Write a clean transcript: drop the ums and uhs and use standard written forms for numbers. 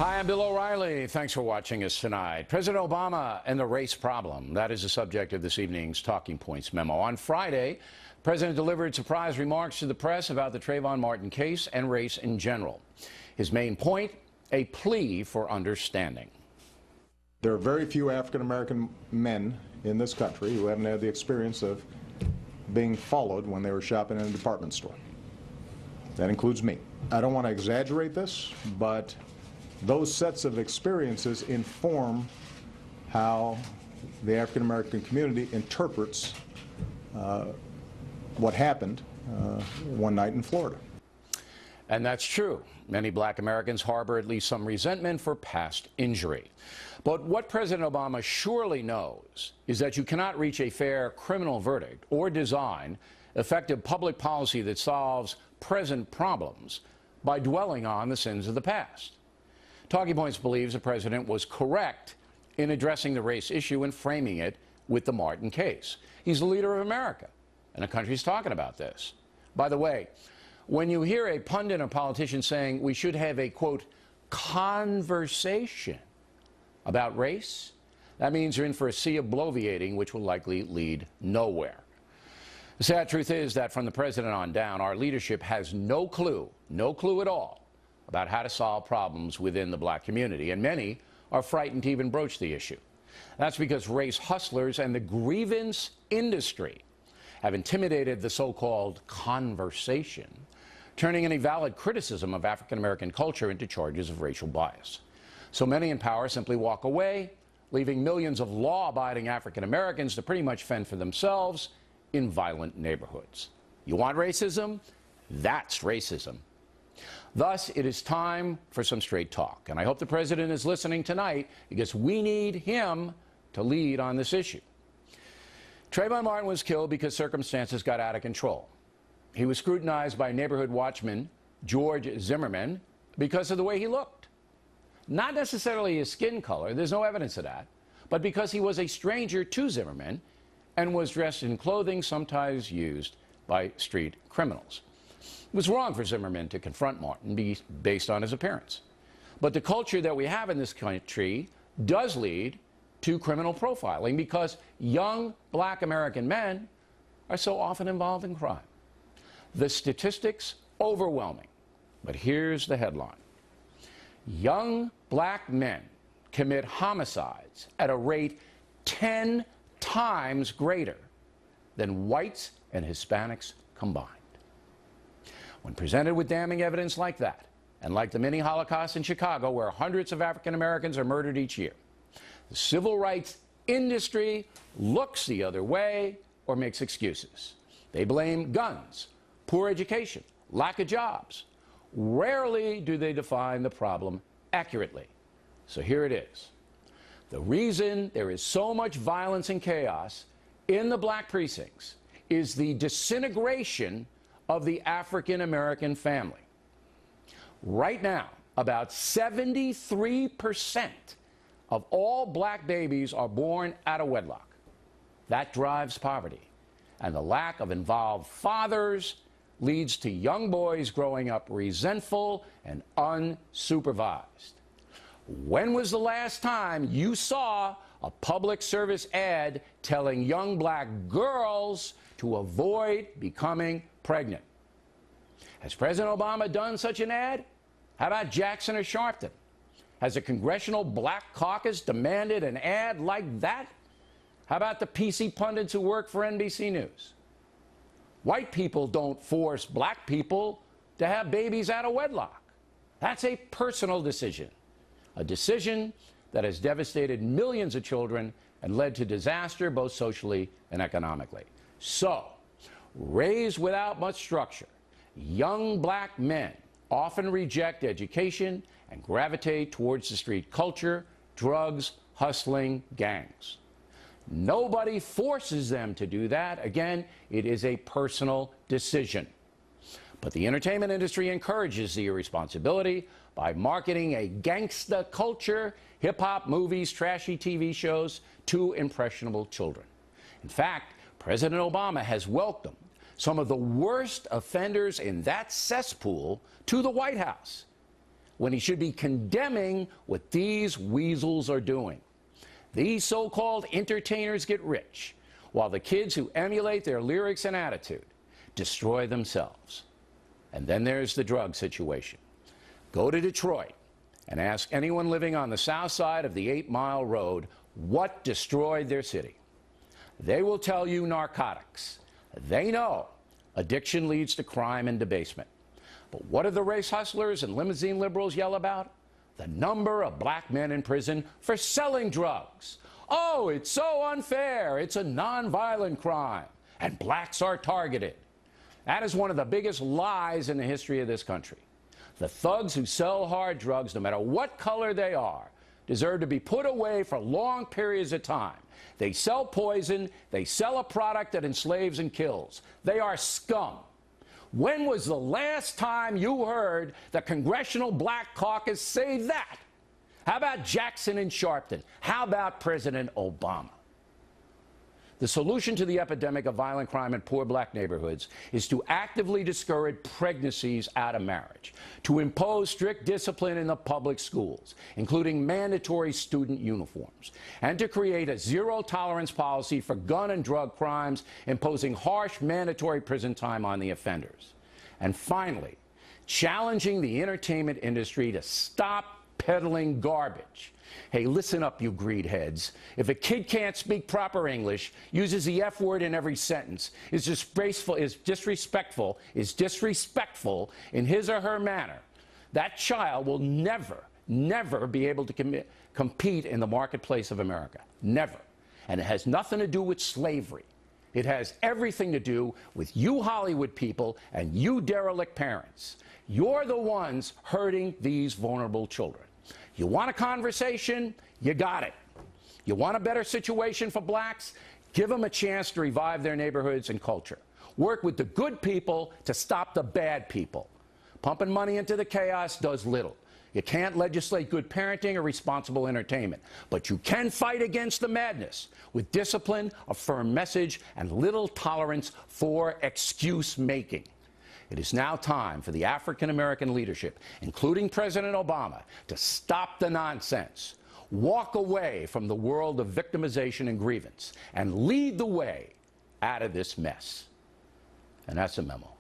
Hi, I'm Bill O'Reilly. Thanks for watching us tonight. President Obama and the race problem. That is the subject of this evening's Talking Points memo. On Friday, the President delivered surprise remarks to the press about the Trayvon Martin case and race in general. His main point, a plea for understanding. There are very few African-American men in this country who haven't had the experience of being followed when they were shopping in a department store. That includes me. I don't want to exaggerate this, but those sets of experiences inform how the African-American community interprets what happened one night in Florida. And that's true. Many black Americans harbor at least some resentment for past injury. But what President Obama surely knows is that you cannot reach a fair criminal verdict or design effective public policy that solves present problems by dwelling on the sins of the past. Talking Points believes the president was correct in addressing the race issue and framing it with the Martin case. He's the leader of America, and the country's talking about this. By the way, when you hear a pundit or politician saying we should have a, quote, conversation about race, that means you're in for a sea of bloviating, which will likely lead nowhere. The sad truth is that from the president on down, our leadership has no clue at all, about how to solve problems within the black community, and many are frightened to even broach the issue. That's because race hustlers and the grievance industry have intimidated the so-called conversation, turning any valid criticism of African-American culture into charges of racial bias. So many in power simply walk away, leaving millions of law-abiding African-Americans to pretty much fend for themselves in violent neighborhoods. You want racism? That's racism. Thus, it is time for some straight talk. And I hope the president is listening tonight because we need him to lead on this issue. Trayvon Martin was killed because circumstances got out of control. He was scrutinized by neighborhood watchman George Zimmerman because of the way he looked. Not necessarily his skin color, there's no evidence of that, but because he was a stranger to Zimmerman and was dressed in clothing sometimes used by street criminals. It was wrong for Zimmerman to confront Martin based on his appearance. But the culture that we have in this country does lead to criminal profiling because young black American men are so often involved in crime. The statistics overwhelming, but here's the headline. Young black men commit homicides at a rate 10 times greater than whites and Hispanics combined. When presented with damning evidence like that, and like the mini Holocaust in Chicago, where hundreds of African Americans are murdered each year, the civil rights industry looks the other way or makes excuses. They blame guns, poor education, lack of jobs. Rarely do they define the problem accurately. So here it is. The reason there is so much violence and chaos in the black precincts is the disintegration of the African-American family. Right now, about 73% of all black babies are born out of wedlock. That drives poverty. And the lack of involved fathers leads to young boys growing up resentful and unsupervised. When was the last time you saw a public service ad telling young black girls to avoid becoming pregnant? Has President Obama done such an ad? How about Jackson or Sharpton? Has a congressional black caucus demanded an ad like that? How about the PC pundits who work for NBC News? White people don't force black people to have babies out of wedlock. That's a personal decision, a decision that has devastated millions of children and led to disaster both socially and economically. So, raised without much structure, young black men often reject education and gravitate towards the street culture, drugs, hustling, gangs. Nobody forces them to do that. Again, it is a personal decision. But the entertainment industry encourages the irresponsibility by marketing a gangsta culture, hip-hop, movies, trashy TV shows to impressionable children. In fact, President Obama has welcomed some of the worst offenders in that cesspool to the White House, when he should be condemning what these weasels are doing. These so-called entertainers get rich, while the kids who emulate their lyrics and attitude destroy themselves. And then there's the drug situation. Go to Detroit and ask anyone living on the south side of the 8 Mile Road what destroyed their city. They will tell you narcotics. They know addiction leads to crime and debasement. But what do the race hustlers and limousine liberals yell about? The number of black men in prison for selling drugs. Oh, it's so unfair. It's a nonviolent crime, and blacks are targeted. That is one of the biggest lies in the history of this country. The thugs who sell hard drugs, no matter what color they are, deserve to be put away for long periods of time. They sell poison. They sell a product that enslaves and kills. They are scum. When was the last time you heard the Congressional Black Caucus say that? How about Jackson and Sharpton? How about President Obama? The solution to the epidemic of violent crime in poor black neighborhoods is to actively discourage pregnancies out of marriage, to impose strict discipline in the public schools, including mandatory student uniforms, and to create a zero-tolerance policy for gun and drug crimes, imposing harsh mandatory prison time on the offenders. And finally, challenging the entertainment industry to stop peddling garbage. Hey, listen up, you greed heads. If a kid can't speak proper English, uses the F word in every sentence, is disrespectful in his or her manner, that child will never be able to compete in the marketplace of America. Never. And it has nothing to do with slavery. It has everything to do with you Hollywood people and you derelict parents. You're the ones hurting these vulnerable children. You want a conversation? You got it. You want a better situation for blacks? Give them a chance to revive their neighborhoods and culture. Work with the good people to stop the bad people. Pumping money into the chaos does little. You can't legislate good parenting or responsible entertainment, but you can fight against the madness with discipline, a firm message, and little tolerance for excuse making. It is now time for the African-American leadership, including President Obama, to stop the nonsense, walk away from the world of victimization and grievance, and lead the way out of this mess. And that's a memo.